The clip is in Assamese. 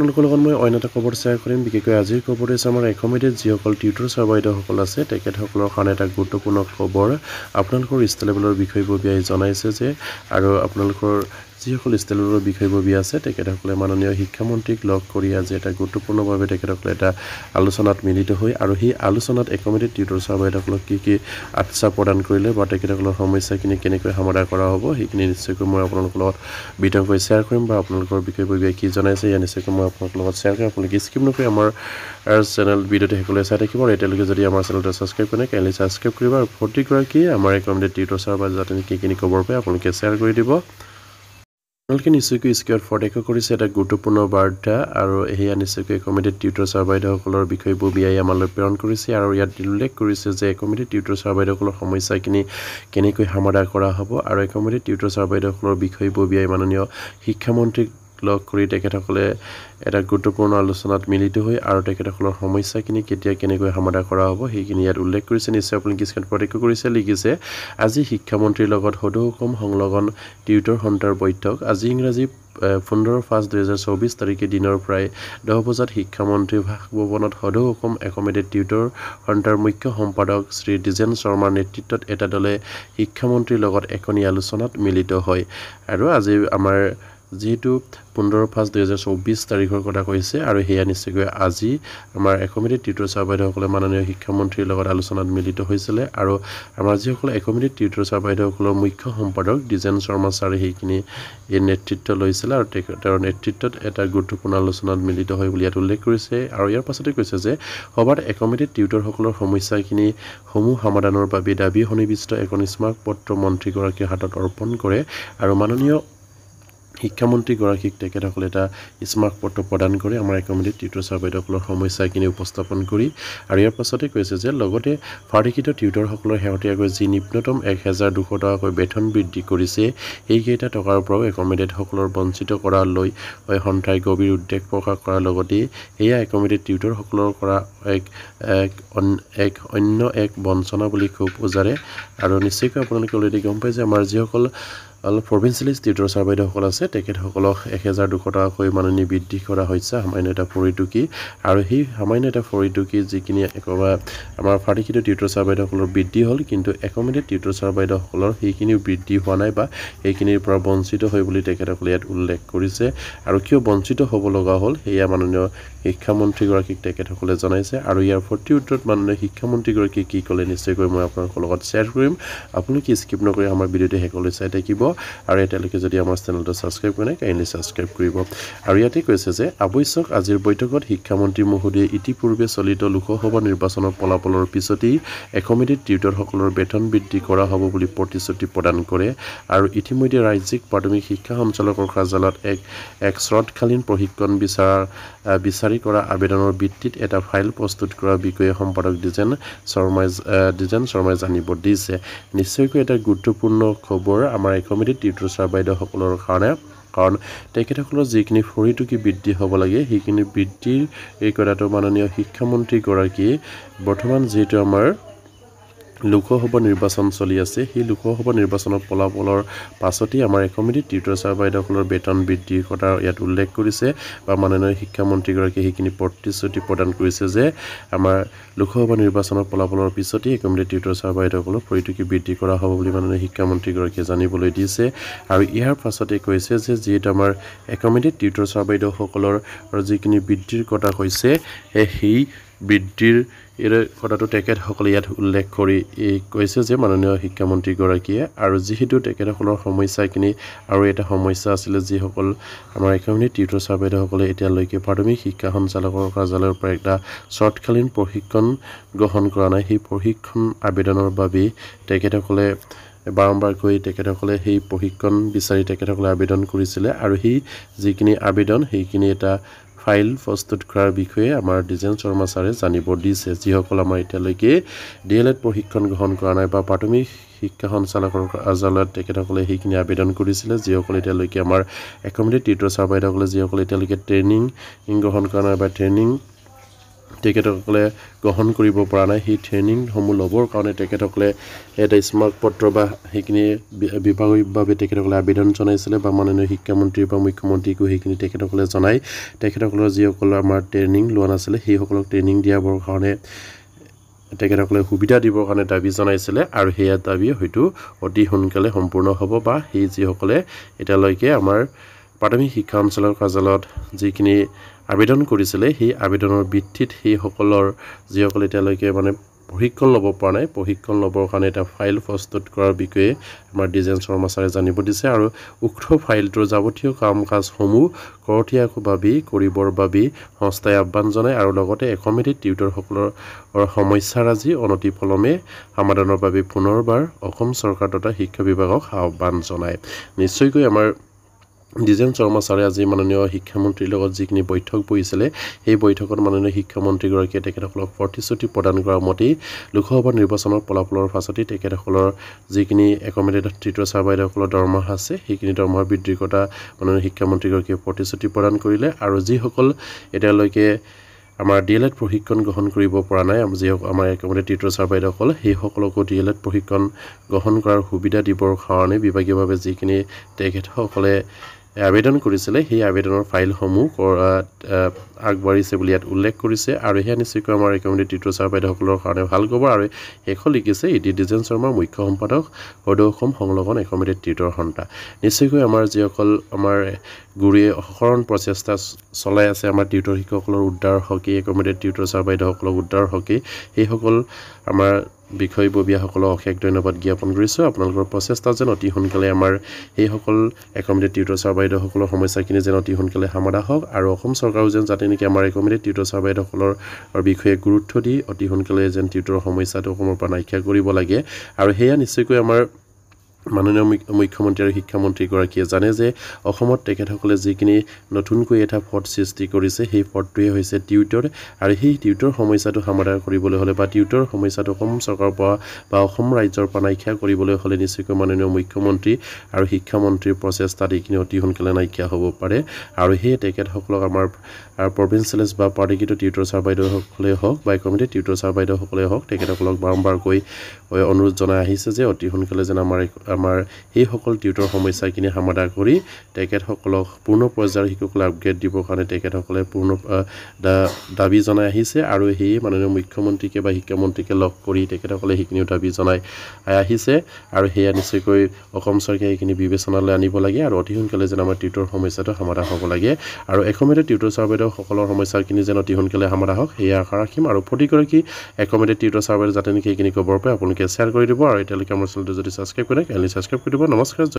আপোনালোকৰ লগত মই অন্য এটা খবৰ শ্বেয়াৰ কৰিম বিশেষকৈ আজিৰ খবৰটো হৈছে আমাৰ একাডেমিত যিসকল টিউটৰ ছাৰ বাইদেউসকল আছে তেখেতসকলৰ কাৰণে এটা গুৰুত্বপূৰ্ণ খবৰ আপোনালোকৰ ষ্টেট লেভেলৰ বিষয়ববীয়াই জনাইছে যে আৰু আপোনালোকৰ যিসকল ষ্টেট লেভেলৰ বিষয়ববীয়া আছে তেখেতসকলে মাননীয় শিক্ষামন্ত্ৰীক লগ কৰি আজি এটা গুৰুত্বপূৰ্ণভাৱে তেখেতসকলে এটা আলোচনাত মিলিত হৈ আৰু সেই আলোচনাত একাডেমিত টিউটৰ ছাৰ বাইদেউসকলক কি আশ্বাস প্ৰদান কৰিলে বা তেখেতসকলৰ সমস্যাখিনি কেনেকৈ সমাধান কৰা হ'ব সেইখিনি নিশ্চয়কৈ মই আপোনালোকৰ লগত বিতংকৈ শ্বেয়াৰ কৰিম বা আপোনালোকৰ বিষয়ববীয়াই কি জনাইছে ইয়া নিশ্চয়কৈ মই আপোনালোকৰ লগত শ্বেয়াৰ কৰিম আপোনালোকে স্কিপ নকৰি আমাৰ চেনেল ভিডিঅ'টো সকলোৱে চাই থাকিব আৰু এতিয়ালৈকে যদি আমাৰ চেনেলটো ছাবস্ক্ৰাইব কৰে কাইণ্ডলি ছাবস্ক্ৰাইব কৰিব আৰু প্ৰতিগৰাকী আমাৰ একাডেমিত টিউটৰ ছাৰ বা যাতে কি খবৰ পায় আপোনালোকে শ্বেয়াৰ কৰি দিব আপোনালোকে নিশ্চয়কৈ স্ক্ৰীনত দেখা কৰিছে এটা গুৰুত্বপূৰ্ণ বাৰ্তা আৰু এয়া নিশ্চয়কৈ একাডেমিত টিউটৰ ছাৰ বাইদেউসকলৰ বিষয়ববীয়াই আমালৈ প্ৰেৰণ কৰিছে আৰু ইয়াত উল্লেখ কৰিছে যে একাডেমিত টিউটৰ ছাৰ বাইদেউসকলৰ সমস্যাখিনি কেনেকৈ সমাধান কৰা হ'ব আৰু একাডেমিত টিউটৰ ছাৰ বাইদেউসকলৰ বিষয়ববীয়াই মাননীয় শিক্ষামন্ত্ৰীক লগ কৰি তেখেতসকলে এটা গুৰুত্বপূৰ্ণ আলোচনাত মিলিত হৈ আৰু তেখেতসকলৰ সমস্যাখিনি কেনেকৈ সমাধান কৰা হ'ব সেইখিনি ইয়াত উল্লেখ কৰিছে নিশ্চয় আপোনালোকে স্ক্ৰীনত প্ৰত্যক্ষ কৰিছে লিখিছে আজি শিক্ষামন্ত্ৰীৰ লগত সদৌ অসম সংলগ্ন টিউটৰ সন্থাৰ বৈঠক আজি ইংৰাজী 15/5/2024 তাৰিখে দিনৰ প্ৰায় 10 বজাত শিক্ষামন্ত্ৰী বাসভৱনত সদৌ অসম একাডেমিত টিউটৰ সন্থাৰ মুখ্য সম্পাদক শ্ৰী দ্বিজেন শৰ্মাৰ নেতৃত্বত এটা দলে শিক্ষামন্ত্ৰীৰ লগত এখনি আলোচনাত মিলিত হয় আৰু আজি আমাৰ যেহেতু 15/5/2024 তাৰিখৰ কথা কৈছে আৰু হেয়া নিশ্চয়কৈ আজি আমাৰ একাডেমিত টিউটৰ ছাৰ বাইদেউসকলে মাননীয় শিক্ষামন্ত্ৰীৰ লগত আলোচনাত মিলিত হৈছিলে আৰু আমাৰ যিসকল একাডেমিত টিউটৰ ছাৰ বাইদেউসকলৰ মুখ্য সম্পাদক দ্বিজেন শৰ্মা ছাৰে সেইখিনি নেতৃত্ব লৈছিলে আৰু তেওঁৰ নেতৃত্বত এটা গুৰুত্বপূৰ্ণ আলোচনাত মিলিত হয় বুলি ইয়াত উল্লেখ কৰিছে আৰু ইয়াৰ পাছতে কৈছে যে সভাত একাডেমিত টিউটৰসকলৰ সমস্যাখিনি সমূহ সমাধানৰ বাবে দাবী সন্নিবিষ্ট এখন স্মাৰকপত্ৰ মন্ত্ৰীগৰাকীৰ হাতত অৰ্পণ কৰে আৰু মাননীয় শিক্ষামন্ত্ৰীগৰাকীক তেখেতসকলে এটা স্মাৰকপত্ৰ প্ৰদান কৰে আমাৰ একাডেমিত টিউটৰ ছাৰ বাইদেউসকলৰ সমস্যাখিনি উপস্থাপন কৰি আৰু ইয়াৰ পাছতে কৈছে যে লগতে ফাৰ্ডিকৃত টিউটৰসকলৰ শেহতীয়াকৈ যি নিম্নতম 1200 টকাকৈ বেতন বৃদ্ধি কৰিছে সেইকেইটা টকাৰ পৰাও একাডেমিতসকলৰ বঞ্চিত কৰালৈ সন্থাই গভীৰ উদ্বেগ প্ৰকাশ কৰাৰ লগতে এয়া একাডেমিত টিউটৰসকলৰ কৰা অন্য এক বঞ্চনা বুলি খুব উজাৰে আৰু নিশ্চয়কৈ আপোনালোকে অলৰেডি গম পায় যে আমাৰ যিসকল প্ৰভিন্সিয়েলিষ্ট টিউটৰ ছাৰ বাইদেউসকল আছে তেখেতসকলক 1200 টকাকৈ মাননি বৃদ্ধি কৰা হৈছে সামান্য এটা ফৰিটুকি আৰু সেই সামান্য এটা ফৰিটুকি যিখিনি আমাৰ ফাৰ্ডিকৃত টিউটৰ ছাৰ বাইদেউসকলৰ বৃদ্ধি হ'ল কিন্তু একাডেমিত টিউটৰ ছাৰ বাইদেউসকলৰ সেইখিনিও বৃদ্ধি হোৱা নাই বা সেইখিনিৰ পৰা বঞ্চিত হয় বুলি তেখেতসকলে ইয়াত উল্লেখ কৰিছে আৰু কিয় বঞ্চিত হ'ব লগা হ'ল সেয়া মাননীয় শিক্ষামন্ত্ৰীগৰাকীক তেখেতসকলে জনাইছে আৰু ইয়াৰ প্ৰত্যুত্তৰত মাননীয় শিক্ষামন্ত্ৰীগৰাকীয়ে কি ক'লে নিশ্চয়কৈ মই আপোনালোকৰ লগত শ্বেয়াৰ কৰিম আপোনালোকে স্কিপ নকৰি আমাৰ ভিডিঅ'টো শেষলৈ চাই থাকিব আৰু এতিয়ালৈকে যদি আমাৰ চেনেলটো ছাবস্ক্ৰাইব কৰে কাইণ্ডলি ছাবস্ক্ৰাইব কৰিব আৰু ইয়াতে কৈছে যে আৱশ্যক আজিৰ বৈঠকত শিক্ষামন্ত্ৰী মহোদয়ে ইতিপূৰ্বে চলিত লোকসভা নিৰ্বাচনৰ ফলাফলৰ পিছতেই একাডেমিত টিউটৰসকলৰ বেতন বৃদ্ধি কৰা হ'ব বুলি প্ৰতিশ্ৰুতি প্ৰদান কৰে আৰু ইতিমধ্যে ৰাজ্যিক প্ৰাথমিক শিক্ষা সঞ্চালকৰ কাৰ্যালয়ত এক শৰৎকালীন প্ৰশিক্ষণ বিচাৰি কৰা আবেদনৰ ভিত্তিত এটা ফাইল প্ৰস্তুত কৰাৰ বিষয়ে সম্পাদক দ্বিজেন শৰ্মাই জানিব দিছে নিশ্চয়কৈ এটা গুৰুত্বপূৰ্ণ খবৰ আমাৰ একাডেমিত টিউটৰ ছাৰ বাইদেউসকলৰ কাৰণে কাৰণ তেখেতসকলৰ যিখিনি ফৰিটুকি বৃদ্ধি হ'ব লাগে সেইখিনি বৃদ্ধিৰ এই কথাটো মাননীয় শিক্ষামন্ত্ৰীগৰাকীয়ে বৰ্তমান যিহেতু আমাৰ লোকসভা নিৰ্বাচন চলি আছে সেই লোকসভা নিৰ্বাচনৰ ফলাফলৰ পাছতেই আমাৰ একাডেমিত টিউটৰ ছাৰ বাইদেউসকলৰ বেতন বৃদ্ধিৰ কথা ইয়াত উল্লেখ কৰিছে বা মাননীয় শিক্ষামন্ত্ৰীগৰাকীয়ে সেইখিনি প্ৰতিশ্ৰুতি প্ৰদান কৰিছে যে আমাৰ লোকসভা নিৰ্বাচনৰ ফলাফলৰ পিছতেই একাডেমিত টিউটৰ ছাৰ বাইদেউসকলৰ ফৰিটুকি বৃদ্ধি কৰা হ'ব বুলি মাননীয় শিক্ষামন্ত্ৰীগৰাকীয়ে জানিবলৈ দিছে আৰু ইয়াৰ পাছতে কৈছে যে যিহেতু আমাৰ একাডেমিত টিউটৰ ছাৰ বাইদেউসকলৰ যিখিনি বৃদ্ধিৰ কথা কৈছে সেই বৃদ্ধিৰ কথাটো তেখেতসকলে ইয়াত উল্লেখ কৰি কৈছে যে মাননীয় শিক্ষামন্ত্ৰীগৰাকীয়ে আৰু যিহেতু তেখেতসকলৰ সমস্যাখিনি আৰু এটা সমস্যা আছিলে যিসকল আমাৰ একাডেমিত টিউটৰ ছাৰ বাইদেউসকলে এতিয়ালৈকে প্ৰাথমিক শিক্ষা সঞ্চালকৰ কাৰ্যালয়ৰ পৰা এটা শৰৎকালীন প্ৰশিক্ষণ গ্ৰহণ কৰা নাই সেই প্ৰশিক্ষণ আবেদনৰ বাবে তেখেতসকলে বাৰম্বাৰকৈ তেখেতসকলে সেই প্ৰশিক্ষণ বিচাৰি তেখেতসকলে আবেদন কৰিছিলে আৰু সেই যিখিনি আবেদন সেইখিনি এটা ফাইল প্ৰস্তুত কৰাৰ বিষয়ে আমাৰ দ্বিজেন শৰ্মা ছাৰে জানিব দিছে যিসকল আমাৰ এতিয়ালৈকে ডিএলএড প্ৰশিক্ষণ গ্ৰহণ কৰা নাই বা প্ৰাথমিক শিক্ষা সঞ্চালকৰ কাৰ্যালয়ত তেখেতসকলে সেইখিনি আবেদন কৰিছিলে যিসকল এতিয়ালৈকে আমাৰ একাডেমিত টিউটৰ ছাৰ বাইদেউসকলে যিসকলে এতিয়ালৈকে ট্ৰেইনিং গ্ৰহণ কৰা নাই বা ট্ৰেইনিং তেখেতসকলে গ্ৰহণ কৰিব পৰা নাই সেই ট্ৰেইনিংসমূহ ল'বৰ কাৰণে তেখেতসকলে এটা স্মাৰক পত্ৰ বা সেইখিনি বিভাগীয়ভাৱে তেখেতসকলে আবেদন জনাইছিলে বা মাননীয় শিক্ষামন্ত্ৰী বা মুখ্যমন্ত্ৰীকো সেইখিনি তেখেতসকলে জনাই তেখেতসকলৰ যিসকল আমাৰ ট্ৰেইনিং লোৱা নাছিলে সেইসকলক ট্ৰেইনিং দিয়াবৰ কাৰণে তেখেতসকলে সুবিধা দিবৰ কাৰণে দাবী জনাইছিলে আৰু সেয়া দাবী হয়তো অতি সোনকালে সম্পূৰ্ণ হ'ব বা সেই যিসকলে এতিয়ালৈকে আমাৰ প্ৰাথমিক শিক্ষা অঞ্চলৰ কাৰ্যালয়ত যিখিনি আবেদন কৰিছিলে সেই আবেদনৰ ভিত্তিত সেইসকলৰ যিসকলে এতিয়ালৈকে মানে প্ৰশিক্ষণ ল'ব পৰা নাই প্ৰশিক্ষণ ল'বৰ কাৰণে এটা ফাইল প্ৰস্তুত কৰাৰ বিষয়ে আমাৰ ডিজেন শৰ্মা ছাৰে জানিব দিছে আৰু উক্ত ফাইলটোৰ যাৱতীয় কাম কাজসমূহ কৰতীয়াভাৱে কৰিবৰ বাবে সংস্থাই আহ্বান জনায় আৰু লগতে একমিটিত টিউটৰসকলৰ সমস্যাৰাজি অনতিপলমে সমাধানৰ বাবে পুনৰবাৰ অসম চৰকাৰ তথা শিক্ষা বিভাগক আহ্বান জনায় নিশ্চয়কৈ আমাৰ ডিজেন শৰ্মা ছাৰে আজি মাননীয় শিক্ষামন্ত্ৰীৰ লগত যিখিনি বৈঠক বহিছিলে সেই বৈঠকত মাননীয় শিক্ষামন্ত্ৰীগৰাকীয়ে তেখেতসকলক প্ৰতিশ্ৰুতি প্ৰদান কৰা মতেই লোকসভা নিৰ্বাচনৰ ফলাফলৰ পাছতেই তেখেতসকলৰ যিখিনি একমিটেড টিউটৰ ছাৰ বাইদেউসকলৰ দৰমহা আছে সেইখিনি দৰমহা বৃদ্ধিৰ কথা মাননীয় শিক্ষামন্ত্ৰীগৰাকীয়ে প্ৰতিশ্ৰুতি প্ৰদান কৰিলে আৰু যিসকল এতিয়ালৈকে আমাৰ DLED প্ৰশিক্ষণ গ্ৰহণ কৰিব পৰা নাই যিসকল আমাৰ একমিটেড টিউটৰ ছাৰ বাইদেউসকল সেইসকলকো DLED প্ৰশিক্ষণ গ্ৰহণ কৰাৰ সুবিধা দিবৰ কাৰণে বিভাগীয়ভাৱে যিখিনি তেখেতসকলে আবেদন কৰিছিলে সেই আবেদনৰ ফাইলসমূহ আগবাঢ়িছে বুলি ইয়াত উল্লেখ কৰিছে আৰু সেয়া নিশ্চয়কৈ আমাৰ একমিটেড টিউটৰ ছাৰ বাইদেউসকলৰ কাৰণে ভাল খবৰ আৰু শেষত লিখিছে ডিজেন শৰ্মা মুখ্য সম্পাদক সদৌ অসম সংলগ্ন একমিটেড টিউটৰ সন্থা নিশ্চয়কৈ আমাৰ যিসকল আমাৰ গুৰুৱে অসৰণ প্ৰচেষ্টা চলাই আছে আমাৰ টিউটৰ শিক্ষকসকলৰ উদ্ধাৰ হকে একমিটেড টিউটৰ ছাৰ বাইদেউসকলক উদ্ধাৰ হকে সেইসকল আমাৰ বিষয়ববীয়াসকলক অশেষ ধন্যবাদ জ্ঞাপন কৰিছোঁ আপোনালোকৰ প্ৰচেষ্টা যেন অতি সোনকালে আমাৰ সেইসকল একমিটেড টিউটৰ ছাৰ বাইদেউসকলৰ সমস্যাখিনি যেন অতি সোনকালে সমাধা হওক আৰু অসম চৰকাৰো যেন যাতে নেকি আমাৰ একমিটেড টিউটৰ ছাৰ বাইদেউসকলৰ বিষয়ে গুৰুত্ব দি অতি সোনকালে যেন টিউটৰৰ সমস্যাটো অসমৰ পৰা নাইকিয়া কৰিব লাগে আৰু সেয়া নিশ্চয়কৈ আমাৰ মাননীয় মুখ্যমন্ত্ৰী আৰু শিক্ষামন্ত্ৰীগৰাকীয়ে জানে যে অসমত তেখেতসকলে যিখিনি নতুনকৈ এটা পদ সৃষ্টি কৰিছে সেই পদটোৱে হৈছে টিউটৰ আৰু সেই টিউটৰ সমস্যাটো সমাধান কৰিবলৈ হ'লে বা টিউটৰ সমস্যাটো অসম চৰকাৰৰ পৰা বা অসম ৰাজ্যৰ পৰা নাইকিয়া কৰিবলৈ হ'লে নিশ্চয়কৈ মাননীয় মুখ্যমন্ত্ৰী আৰু শিক্ষামন্ত্ৰীৰ প্ৰচেষ্টাত এইখিনি অতি সোনকালে নাইকিয়া হ'ব পাৰে আৰু সেই তেখেতসকলক আমাৰ প্ৰভিন্সিয়েলাইজ বা পাৰ্টিকৃত টিউটৰ ছাৰ বাইদেউসকলে হওক বা একমিটেড টিউটৰ ছাৰ বাইদেউসকলে হওক তেখেতসকলক বাৰম্বাৰকৈ অনুৰোধ জনাই আহিছে যে অতি সোনকালে যেন আমাৰ সেইসকল টিউটৰ সমস্যাখিনি সমাধান কৰি তেখেতসকলক পূৰ্ণ পৰ্যায়ৰ শিক্ষকসকলে আপগ্ৰেড দিবৰ কাৰণে তেখেতসকলে পূৰ্ণ দাবী জনাই আহিছে আৰু সেই মাননীয় মুখ্যমন্ত্ৰীকে বা শিক্ষামন্ত্ৰীকে লগ কৰি তেখেতসকলে সেইখিনিও দাবী জনাই আহিছে আৰু সেয়া নিশ্চয়কৈ অসম চৰকাৰে এইখিনি বিবেচনালৈ আনিব লাগে আৰু অতি সোনকালে যেন আমাৰ টিউটৰ সমস্যাটো সমাধান হ'ব লাগে আৰু একমিটেড টিউটৰ ছাৰ বাইদেউসকলৰ সমস্যাখিনি যেন অতি সোনকালে সমাধান হওক সেয়া আশা ৰাখিম আৰু প্ৰতিগৰাকী একমিটেড টিউটৰ ছাৰ বাইদেউ যাতে নেকি এইখিনি খবৰ পায় আপোনালোকে শ্বেয়াৰ কৰি দিব আৰু এতিয়ালৈকে আমাৰ চেনেলটো যদি ছাবস্ক্ৰাইব কৰে কাইণ্ডলি ছাবস্ক্ৰাইব কৰি দিব নমস্কাৰ।